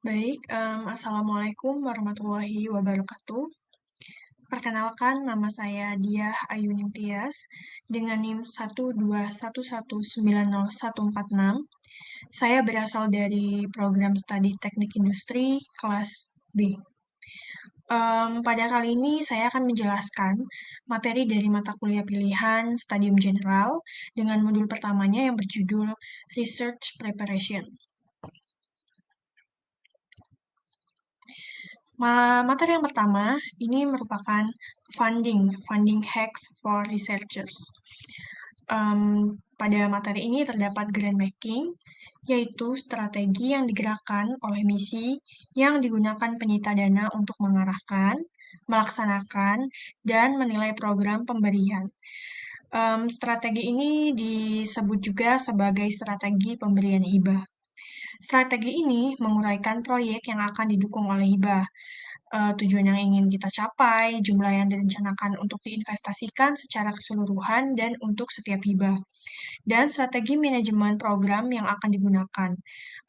Baik, assalamualaikum warahmatullahi wabarakatuh. Perkenalkan, nama saya Diah Ayu Ningtyas dengan NIM 121190146. Saya berasal dari program studi Teknik Industri kelas B. Pada kali ini saya akan menjelaskan materi dari mata kuliah pilihan Stadium General dengan modul pertamanya yang berjudul Research Preparation. Materi yang pertama ini merupakan funding hacks for researchers. Pada materi ini terdapat grant making, yaitu strategi yang digerakkan oleh misi yang digunakan penyita dana untuk mengarahkan, melaksanakan, dan menilai program pemberian. Strategi ini disebut juga sebagai strategi pemberian hibah. Strategi ini menguraikan proyek yang akan didukung oleh hibah, tujuan yang ingin kita capai, jumlah yang direncanakan untuk diinvestasikan secara keseluruhan dan untuk setiap hibah, dan strategi manajemen program yang akan digunakan.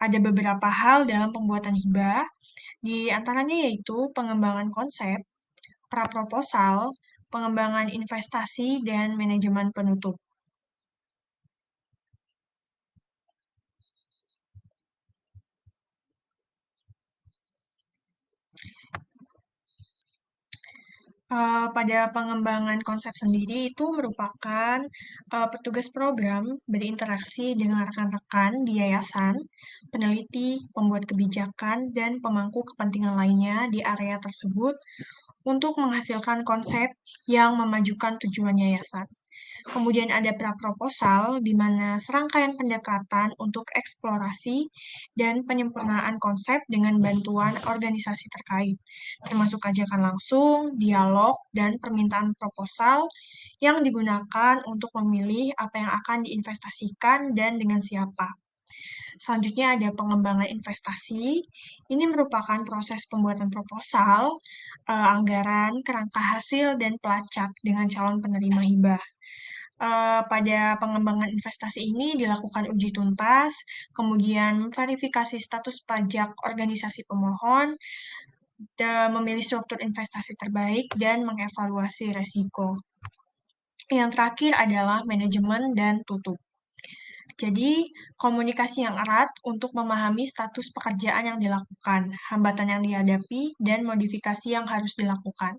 Ada beberapa hal dalam pembuatan hibah, di antaranya yaitu pengembangan konsep, praproposal, pengembangan investasi, dan manajemen penutup. Pada pengembangan konsep sendiri itu merupakan petugas program berinteraksi dengan rekan-rekan di yayasan, peneliti, pembuat kebijakan, dan pemangku kepentingan lainnya di area tersebut untuk menghasilkan konsep yang memajukan tujuan yayasan. Kemudian ada praproposal, di mana serangkaian pendekatan untuk eksplorasi dan penyempurnaan konsep dengan bantuan organisasi terkait, termasuk ajakan langsung, dialog, dan permintaan proposal yang digunakan untuk memilih apa yang akan diinvestasikan dan dengan siapa. Selanjutnya ada pengembangan investasi. Ini merupakan proses pembuatan proposal, anggaran, kerangka hasil, dan pelacak dengan calon penerima hibah. Pada pengembangan investasi ini dilakukan uji tuntas, kemudian verifikasi status pajak organisasi pemohon, memilih struktur investasi terbaik, dan mengevaluasi resiko. Yang terakhir adalah manajemen dan tutup. Jadi, komunikasi yang erat untuk memahami status pekerjaan yang dilakukan, hambatan yang dihadapi, dan modifikasi yang harus dilakukan.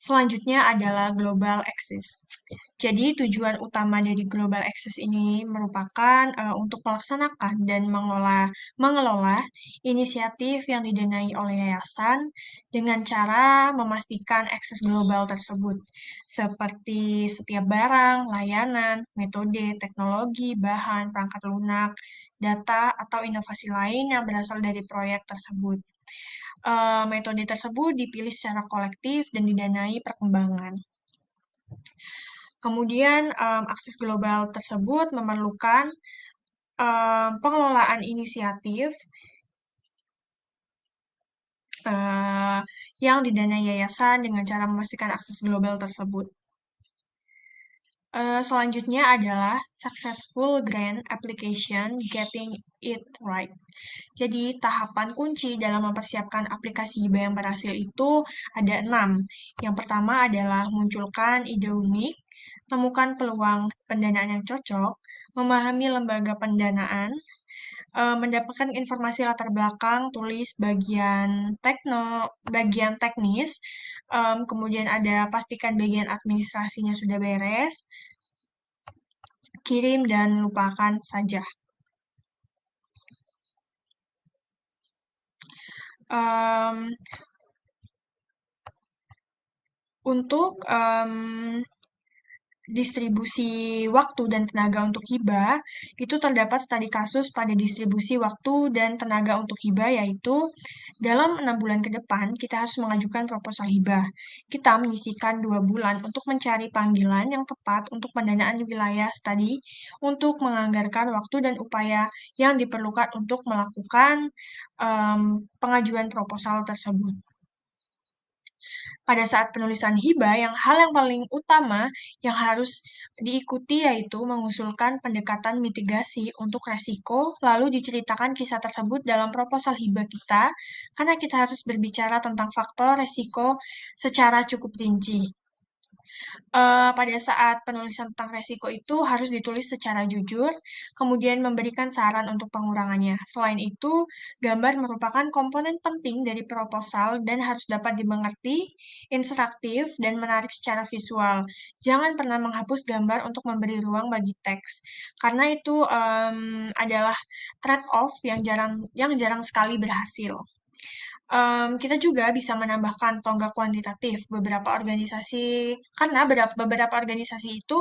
Selanjutnya adalah Global Access. Jadi tujuan utama dari Global Access ini merupakan untuk melaksanakan dan mengelola inisiatif yang didanai oleh yayasan dengan cara memastikan akses global tersebut, seperti setiap barang, layanan, metode, teknologi, bahan, perangkat lunak, data, atau inovasi lain yang berasal dari proyek tersebut. Metode tersebut dipilih secara kolektif dan didanai perkembangan. Kemudian, akses global tersebut memerlukan pengelolaan inisiatif yang didanai yayasan dengan cara memastikan akses global tersebut. Selanjutnya adalah successful grant application getting it right. Jadi, tahapan kunci dalam mempersiapkan aplikasi hibah yang berhasil itu ada 6. Yang pertama adalah munculkan ide unik, temukan peluang pendanaan yang cocok, memahami lembaga pendanaan, mendapatkan informasi latar belakang, tulis bagian teknis, kemudian ada pastikan bagian administrasinya sudah beres, kirim dan lupakan saja. Untuk distribusi waktu dan tenaga untuk hibah, itu terdapat studi kasus pada distribusi waktu dan tenaga untuk hibah, yaitu dalam 6 bulan ke depan, kita harus mengajukan proposal hibah. Kita menyisihkan 2 bulan untuk mencari panggilan yang tepat untuk pendanaan wilayah studi, untuk menganggarkan waktu dan upaya yang diperlukan untuk melakukan pengajuan proposal tersebut. Pada saat penulisan hibah, hal yang paling utama yang harus diikuti yaitu mengusulkan pendekatan mitigasi untuk resiko, lalu diceritakan kisah tersebut dalam proposal hibah kita, karena kita harus berbicara tentang faktor resiko secara cukup rinci. Pada saat penulisan tentang resiko itu harus ditulis secara jujur, kemudian memberikan saran untuk pengurangannya. Selain itu, gambar merupakan komponen penting dari proposal dan harus dapat dimengerti, interaktif, dan menarik secara visual. Jangan pernah menghapus gambar untuk memberi ruang bagi teks, karena itu adalah trade-off yang jarang sekali berhasil. Kita juga bisa menambahkan tonggak kuantitatif karena beberapa organisasi itu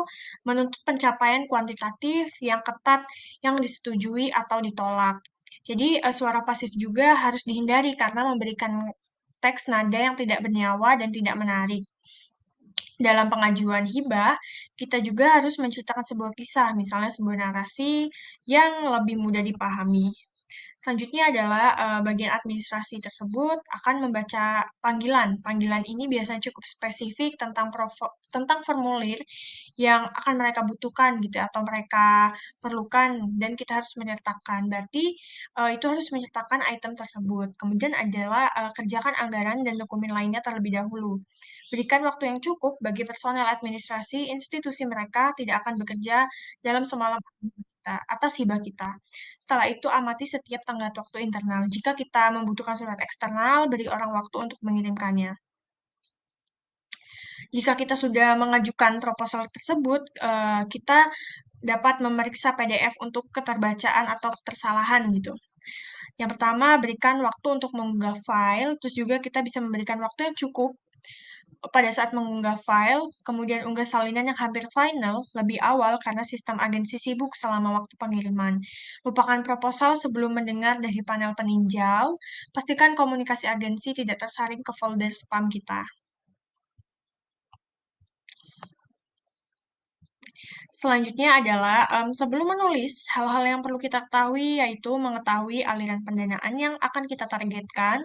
menuntut pencapaian kuantitatif yang ketat yang disetujui atau ditolak. Jadi, suara pasif juga harus dihindari karena memberikan teks nada yang tidak bernyawa dan tidak menarik. Dalam pengajuan hibah, kita juga harus menceritakan sebuah kisah, misalnya sebuah narasi yang lebih mudah dipahami. Selanjutnya adalah bagian administrasi tersebut akan membaca panggilan. Panggilan ini biasanya cukup spesifik tentang formulir yang akan mereka butuhkan gitu atau mereka perlukan dan kita harus menyertakan. Berarti itu harus menyertakan item tersebut. Kemudian adalah kerjakan anggaran dan dokumen lainnya terlebih dahulu. Berikan waktu yang cukup bagi personel administrasi institusi mereka tidak akan bekerja dalam semalam atas hibah kita. Setelah itu, amati setiap tenggat waktu internal. Jika kita membutuhkan surat eksternal, beri orang waktu untuk mengirimkannya. Jika kita sudah mengajukan proposal tersebut, kita dapat memeriksa PDF untuk keterbacaan atau ketersalahan gitu. Yang pertama, berikan waktu untuk mengunggah file, terus juga kita bisa memberikan waktu yang cukup pada saat mengunggah file, kemudian unggah salinan yang hampir final lebih awal karena sistem agensi sibuk selama waktu pengiriman. Lupakan proposal sebelum mendengar dari panel peninjau. Pastikan komunikasi agensi tidak tersaring ke folder spam kita. Selanjutnya adalah sebelum menulis, hal-hal yang perlu kita ketahui yaitu mengetahui aliran pendanaan yang akan kita targetkan,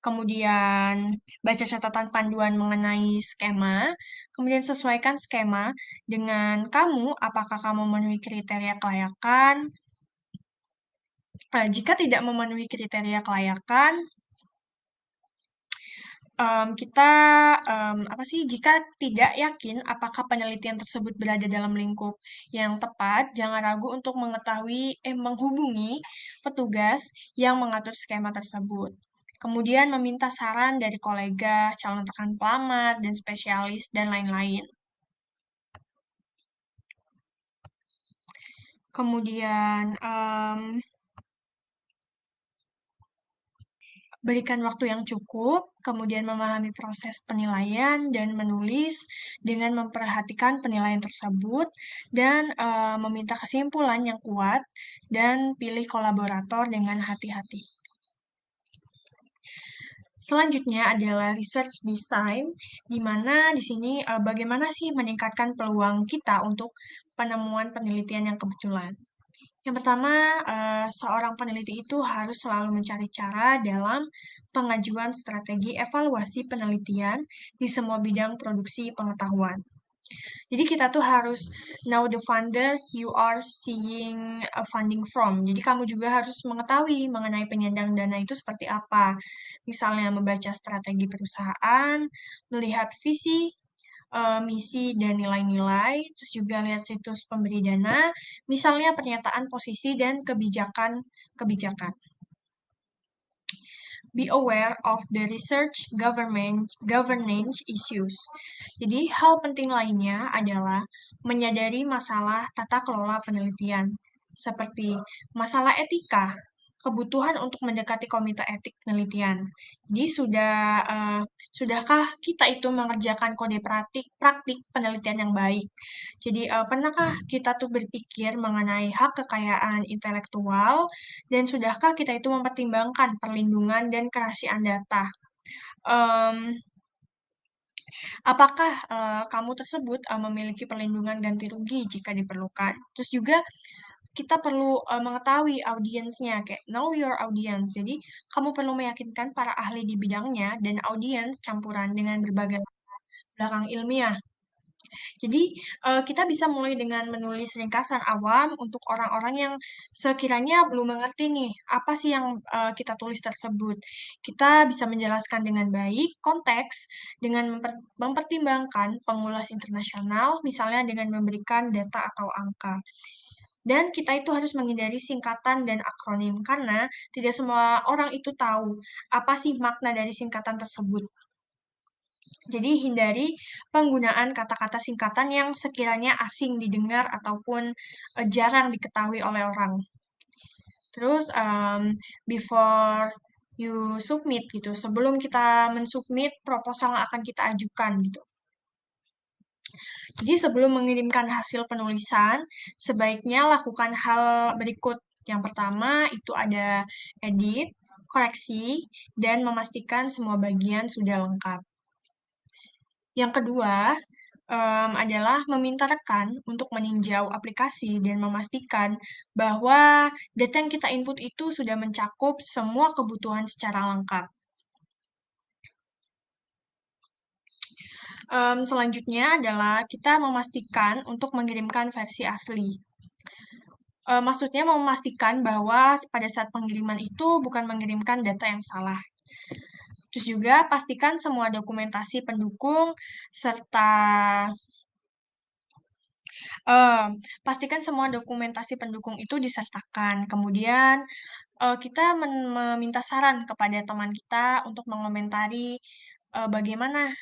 kemudian baca catatan panduan mengenai skema, kemudian sesuaikan skema dengan kamu, apakah kamu memenuhi kriteria kelayakan. Jika tidak memenuhi kriteria kelayakan, kita apa sih? Jika tidak yakin apakah penelitian tersebut berada dalam lingkup yang tepat, jangan ragu untuk menghubungi petugas yang mengatur skema tersebut. Kemudian meminta saran dari kolega, calon rekan pelamar, dan spesialis, dan lain-lain. Kemudian, berikan waktu yang cukup, kemudian memahami proses penilaian dan menulis dengan memperhatikan penilaian tersebut dan meminta kesimpulan yang kuat dan pilih kolaborator dengan hati-hati. Selanjutnya adalah research design, di mana di sini bagaimana sih meningkatkan peluang kita untuk penemuan penelitian yang kebetulan. Yang pertama, seorang peneliti itu harus selalu mencari cara dalam pengajuan strategi evaluasi penelitian di semua bidang produksi pengetahuan. Jadi kita tuh harus know the funder you are seeing a funding from. Jadi kamu juga harus mengetahui mengenai penyandang dana itu seperti apa. Misalnya membaca strategi perusahaan, melihat visi, misi dan nilai-nilai, terus juga lihat situs pemberi dana, misalnya pernyataan posisi dan kebijakan. Be aware of the research governance issues. Jadi, hal penting lainnya adalah menyadari masalah tata kelola penelitian, seperti masalah etika, kebutuhan untuk mendekati komite etik penelitian. Jadi, sudahkah kita itu mengerjakan kode praktik penelitian yang baik? Jadi, pernahkah kita tuh berpikir mengenai hak kekayaan intelektual dan sudahkah kita itu mempertimbangkan perlindungan dan kerahasiaan data? Em, Apakah kamu tersebut memiliki perlindungan ganti rugi jika diperlukan? Terus juga kita perlu mengetahui audiensnya, kayak know your audience. Jadi, kamu perlu meyakinkan para ahli di bidangnya dan audiens campuran dengan berbagai latar belakang ilmiah. Jadi, kita bisa mulai dengan menulis ringkasan awam untuk orang-orang yang sekiranya belum mengerti nih, apa sih yang kita tulis tersebut. Kita bisa menjelaskan dengan baik konteks dengan mempertimbangkan pengulas internasional, misalnya dengan memberikan data atau angka. Dan kita itu harus menghindari singkatan dan akronim karena tidak semua orang itu tahu apa sih makna dari singkatan tersebut. Jadi hindari penggunaan kata-kata singkatan yang sekiranya asing didengar ataupun jarang diketahui oleh orang. Terus before you submit gitu, sebelum kita mensubmit proposal yang akan kita ajukan gitu. Jadi sebelum mengirimkan hasil penulisan, sebaiknya lakukan hal berikut. Yang pertama itu ada edit, koreksi, dan memastikan semua bagian sudah lengkap. Yang kedua, adalah meminta rekan untuk meninjau aplikasi dan memastikan bahwa data yang kita input itu sudah mencakup semua kebutuhan secara lengkap. Selanjutnya adalah kita memastikan untuk mengirimkan versi asli. Maksudnya memastikan bahwa pada saat pengiriman itu bukan mengirimkan data yang salah. Terus juga pastikan semua dokumentasi pendukung serta pastikan semua dokumentasi pendukung itu disertakan. Kemudian kita meminta saran kepada teman kita untuk mengomentari bagaimana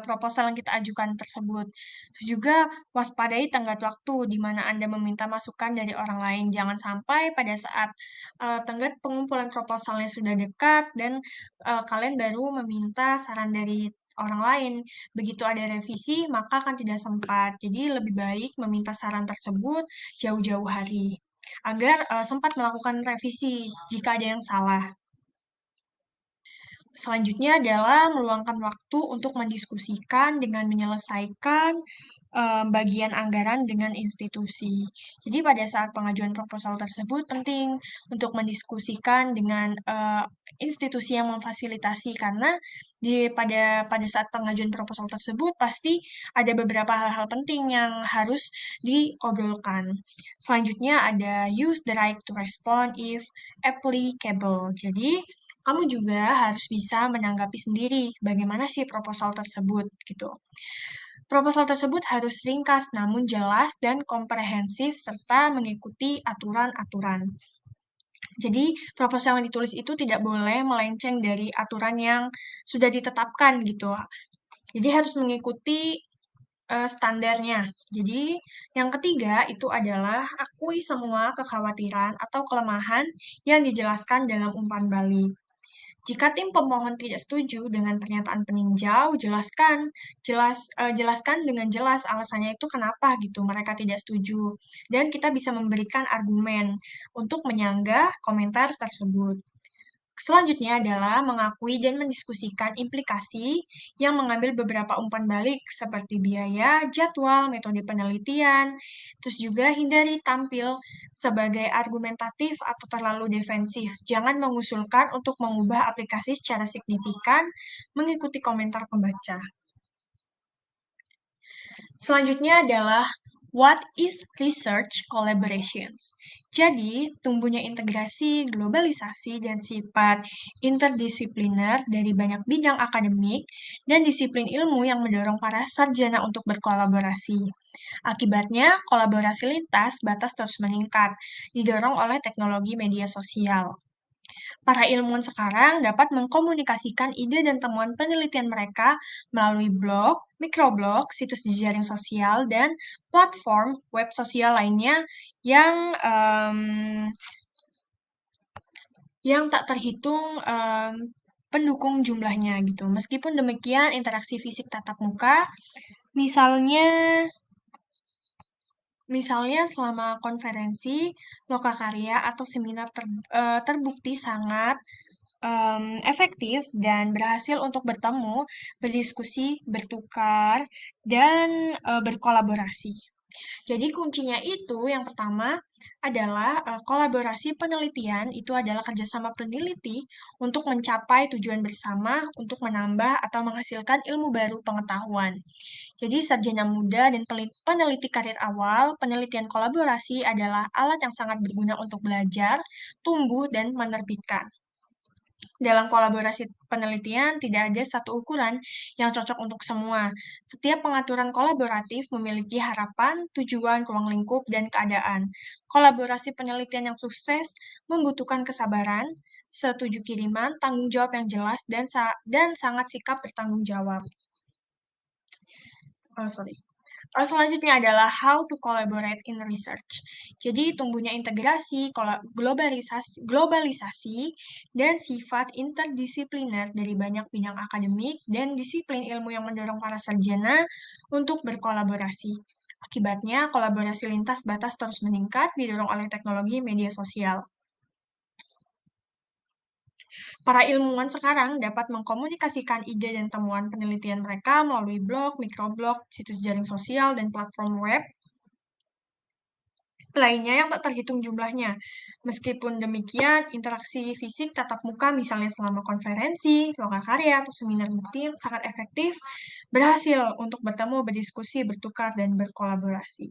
proposal yang kita ajukan tersebut. Terus juga waspadai tenggat waktu di mana Anda meminta masukan dari orang lain. Jangan sampai pada saat tenggat pengumpulan proposalnya sudah dekat dan kalian baru meminta saran dari orang lain. Begitu ada revisi, maka akan tidak sempat. Jadi lebih baik meminta saran tersebut jauh-jauh hari agar sempat melakukan revisi jika ada yang salah. Selanjutnya adalah meluangkan waktu untuk mendiskusikan dengan menyelesaikan bagian anggaran dengan institusi. Jadi pada saat pengajuan proposal tersebut penting untuk mendiskusikan dengan institusi yang memfasilitasi karena pada saat pengajuan proposal tersebut pasti ada beberapa hal-hal penting yang harus diobrolkan. Selanjutnya ada use the right to respond if applicable. Jadi kamu juga harus bisa menanggapi sendiri bagaimana sih proposal tersebut gitu. Proposal tersebut harus ringkas namun jelas dan komprehensif serta mengikuti aturan-aturan. Jadi, proposal yang ditulis itu tidak boleh melenceng dari aturan yang sudah ditetapkan gitu. Jadi harus mengikuti standarnya. Jadi, yang ketiga itu adalah akui semua kekhawatiran atau kelemahan yang dijelaskan dalam umpan balik. Jika tim pemohon tidak setuju dengan pernyataan peninjau, jelaskan dengan jelas alasannya itu kenapa gitu mereka tidak setuju. Dan kita bisa memberikan argumen untuk menyanggah komentar tersebut. Selanjutnya adalah mengakui dan mendiskusikan implikasi yang mengambil beberapa umpan balik seperti biaya, jadwal, metode penelitian, terus juga hindari tampil sebagai argumentatif atau terlalu defensif. Jangan mengusulkan untuk mengubah aplikasi secara signifikan mengikuti komentar pembaca. Selanjutnya adalah what is research collaborations? Jadi, tumbuhnya integrasi, globalisasi, dan sifat interdisipliner dari banyak bidang akademik dan disiplin ilmu yang mendorong para sarjana untuk berkolaborasi. Akibatnya, kolaborasi lintas batas terus meningkat, didorong oleh teknologi media sosial. Para ilmuwan sekarang dapat mengkomunikasikan ide dan temuan penelitian mereka melalui blog, mikroblog, situs jejaring sosial, dan platform web sosial lainnya yang tak terhitung pendukung jumlahnya gitu. Meskipun demikian, interaksi fisik tatap muka, misalnya selama konferensi, lokakarya, atau seminar terbukti sangat efektif dan berhasil untuk bertemu, berdiskusi, bertukar, dan berkolaborasi. Jadi kuncinya itu yang pertama adalah kolaborasi penelitian itu adalah kerjasama peneliti untuk mencapai tujuan bersama untuk menambah atau menghasilkan ilmu baru pengetahuan. Jadi sarjana muda dan peneliti karir awal, penelitian kolaborasi adalah alat yang sangat berguna untuk belajar, tumbuh, dan menerbitkan. Dalam kolaborasi penelitian, tidak ada satu ukuran yang cocok untuk semua. Setiap pengaturan kolaboratif memiliki harapan, tujuan, ruang lingkup, dan keadaan. Kolaborasi penelitian yang sukses membutuhkan kesabaran, setuju kiriman, tanggung jawab yang jelas, dan sangat sikap bertanggung jawab. Sorry. Selanjutnya adalah how to collaborate in research. Jadi tumbuhnya integrasi, globalisasi, dan sifat interdisipliner dari banyak bidang akademik dan disiplin ilmu yang mendorong para sarjana untuk berkolaborasi. Akibatnya, kolaborasi lintas batas terus meningkat, didorong oleh teknologi media sosial. Para ilmuwan sekarang dapat mengkomunikasikan ide dan temuan penelitian mereka melalui blog, mikroblog, situs jaring sosial, dan platform web lainnya yang tak terhitung jumlahnya. Meskipun demikian, interaksi fisik tatap muka misalnya selama konferensi, lokakarya, atau seminar rutin sangat efektif berhasil untuk bertemu, berdiskusi, bertukar, dan berkolaborasi.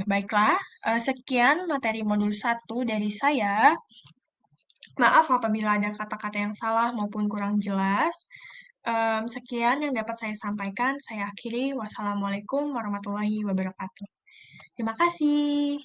Baiklah, sekian materi modul 1 dari saya. Maaf apabila ada kata-kata yang salah maupun kurang jelas. Sekian yang dapat saya sampaikan. Saya akhiri. Wassalamualaikum warahmatullahi wabarakatuh. Terima kasih.